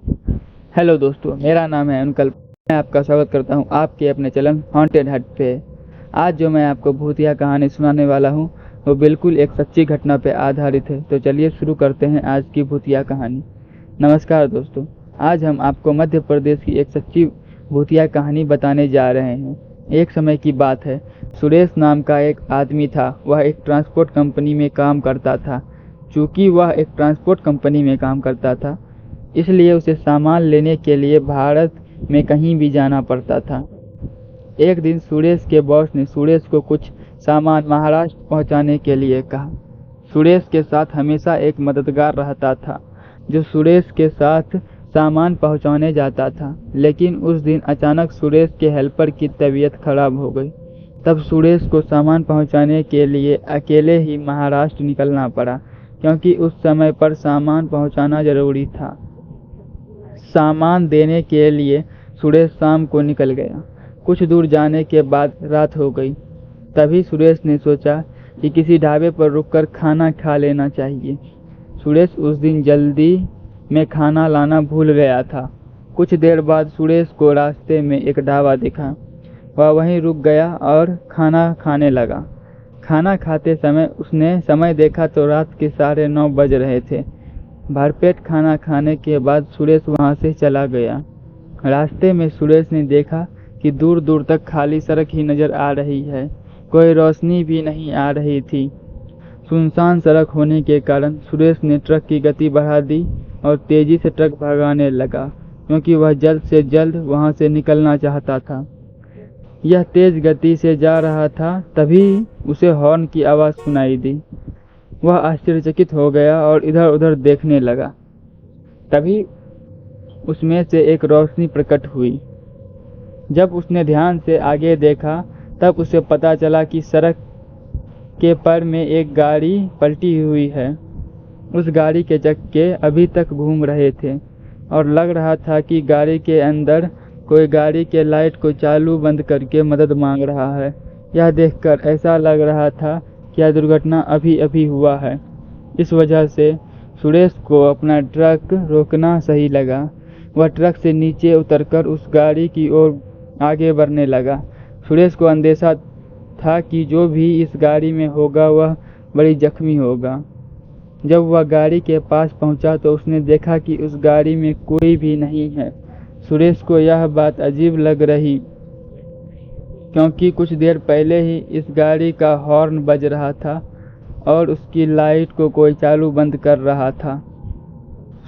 Hello दोस्तों, मेरा नाम है अनुकल्प। मैं आपका स्वागत करता हूं आपके अपने चैनल हॉन्टेड हट पे। आज जो मैं आपको भूतिया कहानी सुनाने वाला हूं वो बिल्कुल एक सच्ची घटना पे आधारित है। तो चलिए शुरू करते हैं आज की भूतिया कहानी। नमस्कार दोस्तों, आज हम आपको मध्य प्रदेश की एक सच्ची भूतिया कहानी बताने जा रहे हैं। एक समय की बात है, सुरेश नाम का एक आदमी था। वह एक ट्रांसपोर्ट कंपनी में काम करता था। चूँकि वह एक ट्रांसपोर्ट कंपनी में काम करता था, इसलिए उसे सामान लेने के लिए भारत में कहीं भी जाना पड़ता था। एक दिन सुरेश के बॉस ने सुरेश को कुछ सामान महाराष्ट्र पहुंचाने के लिए कहा। सुरेश के साथ हमेशा एक मददगार रहता था जो सुरेश के साथ सामान पहुंचाने जाता था। लेकिन उस दिन अचानक सुरेश के हेल्पर की तबीयत खराब हो गई। तब सुरेश को सामान पहुंचाने के लिए अकेले ही महाराष्ट्र निकलना पड़ा, क्योंकि उस समय पर सामान पहुंचाना जरूरी था। सामान देने के लिए सुरेश शाम को निकल गया। कुछ दूर जाने के बाद रात हो गई। तभी सुरेश ने सोचा कि किसी ढाबे पर रुककर खाना खा लेना चाहिए। सुरेश उस दिन जल्दी में खाना लाना भूल गया था। कुछ देर बाद सुरेश को रास्ते में एक ढाबा दिखा। वह वहीं रुक गया और खाना खाने लगा। खाना खाते समय उसने समय देखा तो रात के 9:30 बज रहे थे। भरपेट खाना खाने के बाद सुरेश वहां से चला गया। रास्ते में सुरेश ने देखा कि दूर दूर तक खाली सड़क ही नजर आ रही है। कोई रोशनी भी नहीं आ रही थी। सुनसान सड़क होने के कारण सुरेश ने ट्रक की गति बढ़ा दी और तेजी से ट्रक भगाने लगा, क्योंकि वह जल्द से जल्द वहां से निकलना चाहता था। यह तेज गति से जा रहा था, तभी उसे हॉर्न की आवाज सुनाई दी। वह आश्चर्यचकित हो गया और इधर उधर देखने लगा। तभी उसमें से एक रोशनी प्रकट हुई। जब उसने ध्यान से आगे देखा तब उसे पता चला कि सड़क के पर में एक गाड़ी पलटी हुई है। उस गाड़ी के चक्के अभी तक घूम रहे थे और लग रहा था कि गाड़ी के अंदर कोई गाड़ी के लाइट को चालू बंद करके मदद मांग रहा है। यह देखकर ऐसा लग रहा था कि यह दुर्घटना अभी अभी हुआ है। इस वजह से सुरेश को अपना ट्रक रोकना सही लगा। वह ट्रक से नीचे उतरकर उस गाड़ी की ओर आगे बढ़ने लगा। सुरेश को अंदेशा था कि जो भी इस गाड़ी में होगा वह बड़ी जख्मी होगा। जब वह गाड़ी के पास पहुंचा तो उसने देखा कि उस गाड़ी में कोई भी नहीं है। सुरेश को यह बात अजीब लग रही, क्योंकि कुछ देर पहले ही इस गाड़ी का हॉर्न बज रहा था और उसकी लाइट को कोई चालू बंद कर रहा था।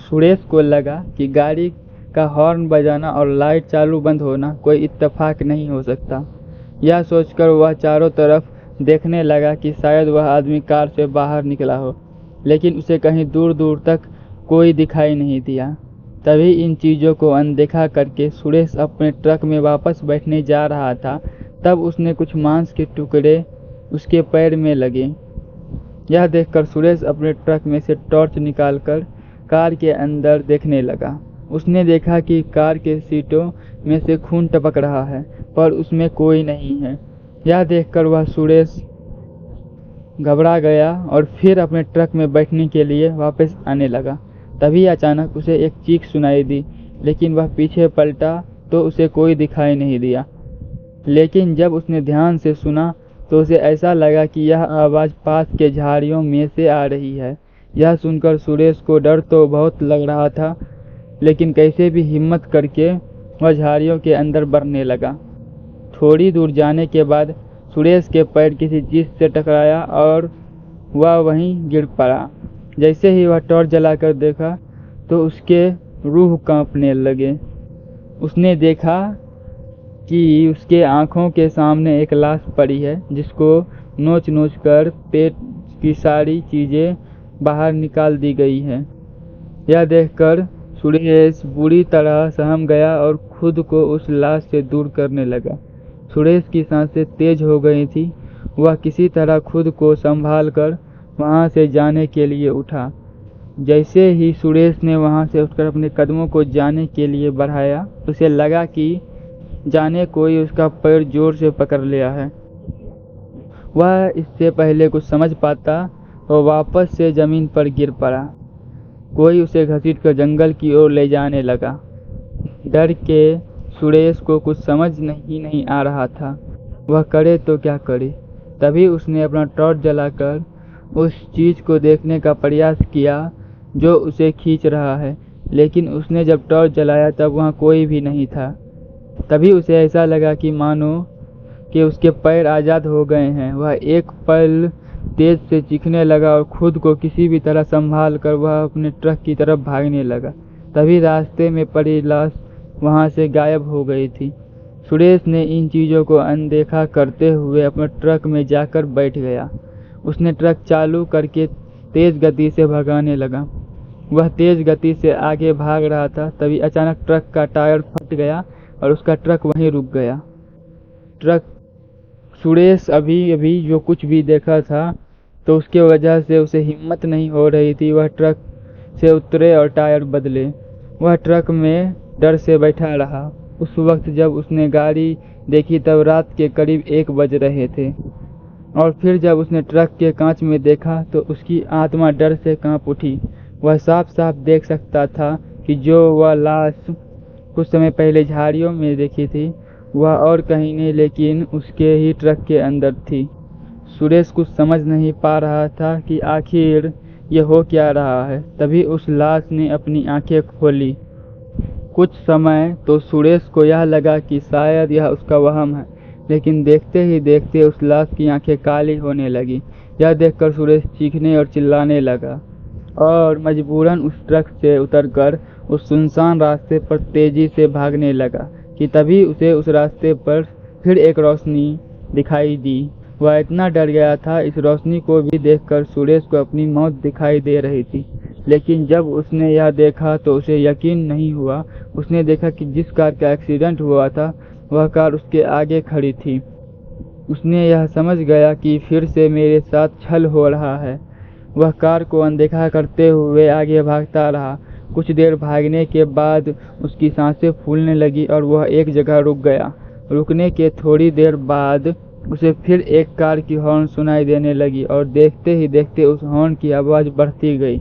सुरेश को लगा कि गाड़ी का हॉर्न बजाना और लाइट चालू बंद होना कोई इत्तेफाक नहीं हो सकता। यह सोचकर वह चारों तरफ देखने लगा कि शायद वह आदमी कार से बाहर निकला हो, लेकिन उसे कहीं दूर दूर तक कोई दिखाई नहीं दिया। तभी इन चीज़ों को अनदेखा करके सुरेश अपने ट्रक में वापस बैठने जा रहा था। तब उसने कुछ मांस के टुकड़े उसके पैर में लगे। यह देखकर सुरेश अपने ट्रक में से टॉर्च निकालकर कार के अंदर देखने लगा। उसने देखा कि कार के सीटों में से खून टपक रहा है, पर उसमें कोई नहीं है। यह देखकर वह सुरेश घबरा गया और फिर अपने ट्रक में बैठने के लिए वापस आने लगा। तभी अचानक उसे एक चीख सुनाई दी, लेकिन वह पीछे पलटा तो उसे कोई दिखाई नहीं दिया। लेकिन जब उसने ध्यान से सुना तो उसे ऐसा लगा कि यह आवाज़ पास के झाड़ियों में से आ रही है। यह सुनकर सुरेश को डर तो बहुत लग रहा था, लेकिन कैसे भी हिम्मत करके वह झाड़ियों के अंदर बढ़ने लगा। थोड़ी दूर जाने के बाद सुरेश के पैर किसी चीज़ से टकराया और वह वहीं गिर पड़ा। जैसे ही वह टॉर्च जलाकर देखा तो उसके रूह कांपने लगे। उसने देखा कि उसके आंखों के सामने एक लाश पड़ी है, जिसको नोच नोच कर पेट की सारी चीज़ें बाहर निकाल दी गई हैं। यह देखकर सुरेश बुरी तरह सहम गया और खुद को उस लाश से दूर करने लगा। सुरेश की सांसें तेज हो गई थी। वह किसी तरह खुद को संभाल कर वहाँ से जाने के लिए उठा। जैसे ही सुरेश ने वहाँ से उठकर अपने कदमों को जाने के लिए बढ़ाया, उसे लगा कि जाने कोई उसका पैर जोर से पकड़ लिया है। वह इससे पहले कुछ समझ पाता, वह वापस से जमीन पर गिर पड़ा। कोई उसे घसीटकर जंगल की ओर ले जाने लगा। डर के सुरेश को कुछ समझ नहीं आ रहा था, वह करे तो क्या करे। तभी उसने अपना टॉर्च जलाकर उस चीज को देखने का प्रयास किया जो उसे खींच रहा है, लेकिन उसने जब टॉर्च जलाया तब वहाँ कोई भी नहीं था। तभी उसे ऐसा लगा कि मानो कि उसके पैर आज़ाद हो गए हैं। वह एक पल तेज से चीखने लगा और खुद को किसी भी तरह संभाल कर वह अपने ट्रक की तरफ भागने लगा। तभी रास्ते में पड़ी लाश वहां से गायब हो गई थी। सुरेश ने इन चीज़ों को अनदेखा करते हुए अपने ट्रक में जाकर बैठ गया। उसने ट्रक चालू करके तेज गति से भगाने लगा। वह तेज गति से आगे भाग रहा था, तभी अचानक ट्रक का टायर फट गया और उसका ट्रक वहीं रुक गया। सुरेश अभी अभी जो कुछ भी देखा था तो उसके वजह से उसे हिम्मत नहीं हो रही थी। वह ट्रक से उतरे और टायर बदले। वह ट्रक में डर से बैठा रहा। उस वक्त जब उसने गाड़ी देखी तब रात के करीब 1 बज रहे थे, और फिर जब उसने ट्रक के कांच में देखा तो उसकी आत्मा डर से कांप उठी। वह साफ साफ देख सकता था कि जो वह लाश कुछ समय पहले झाड़ियों में देखी थी वह और कहीं नहीं लेकिन उसके ही ट्रक के अंदर थी। सुरेश कुछ समझ नहीं पा रहा था कि आखिर ये हो क्या रहा है। तभी उस लाश ने अपनी आंखें खोली। कुछ समय तो सुरेश को यह लगा कि शायद यह उसका वहम है, लेकिन देखते ही देखते उस लाश की आंखें काली होने लगी। यह देखकर सुरेश चीखने और चिल्लाने लगा और मजबूरन उस ट्रक से उतरकर उस सुनसान रास्ते पर तेजी से भागने लगा कि तभी उसे उस रास्ते पर फिर एक रोशनी दिखाई दी। वह इतना डर गया था, इस रोशनी को भी देखकर सुरेश को अपनी मौत दिखाई दे रही थी, लेकिन जब उसने यह देखा तो उसे यकीन नहीं हुआ। उसने देखा कि जिस कार का एक्सीडेंट हुआ था वह कार उसके आगे खड़ी थी। उसने यह समझ गया कि फिर से मेरे साथ छल हो रहा है। वह कार को अनदेखा करते हुए आगे भागता रहा। कुछ देर भागने के बाद उसकी सांसें फूलने लगी और वह एक जगह रुक गया। रुकने के थोड़ी देर बाद उसे फिर एक कार की हॉर्न सुनाई देने लगी और देखते ही देखते उस हॉर्न की आवाज़ बढ़ती गई।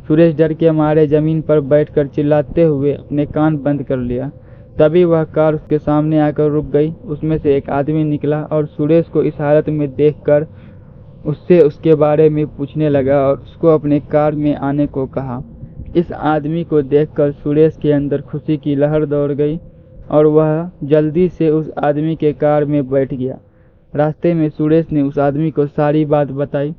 सुरेश डर के मारे जमीन पर बैठकर चिल्लाते हुए अपने कान बंद कर लिया। तभी वह कार उसके सामने आकर रुक गई। उसमें से एक आदमी निकला और सुरेश को इस हालत में देखकर उससे उसके बारे में पूछने लगा और उसको अपने कार में आने को कहा। इस आदमी को देखकर सुरेश के अंदर खुशी की लहर दौड़ गई और वह जल्दी से उस आदमी के कार में बैठ गया। रास्ते में सुरेश ने उस आदमी को सारी बात बताई।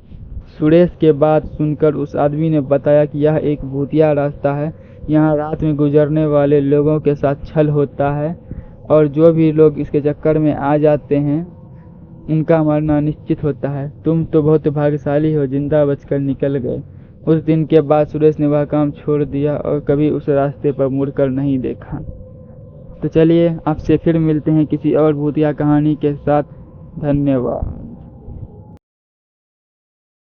सुरेश के बात सुनकर उस आदमी ने बताया कि यह एक भूतिया रास्ता है, यहाँ रात में गुजरने वाले लोगों के साथ छल होता है और जो भी लोग इसके चक्कर में आ जाते हैं उनका मरना निश्चित होता है। तुम तो बहुत भाग्यशाली हो, जिंदा बचकर निकल गए। उस दिन के बाद सुरेश ने वह काम छोड़ दिया और कभी उस रास्ते पर मुड़कर नहीं देखा। तो चलिए आपसे फिर मिलते हैं किसी और भूतिया कहानी के साथ। धन्यवाद।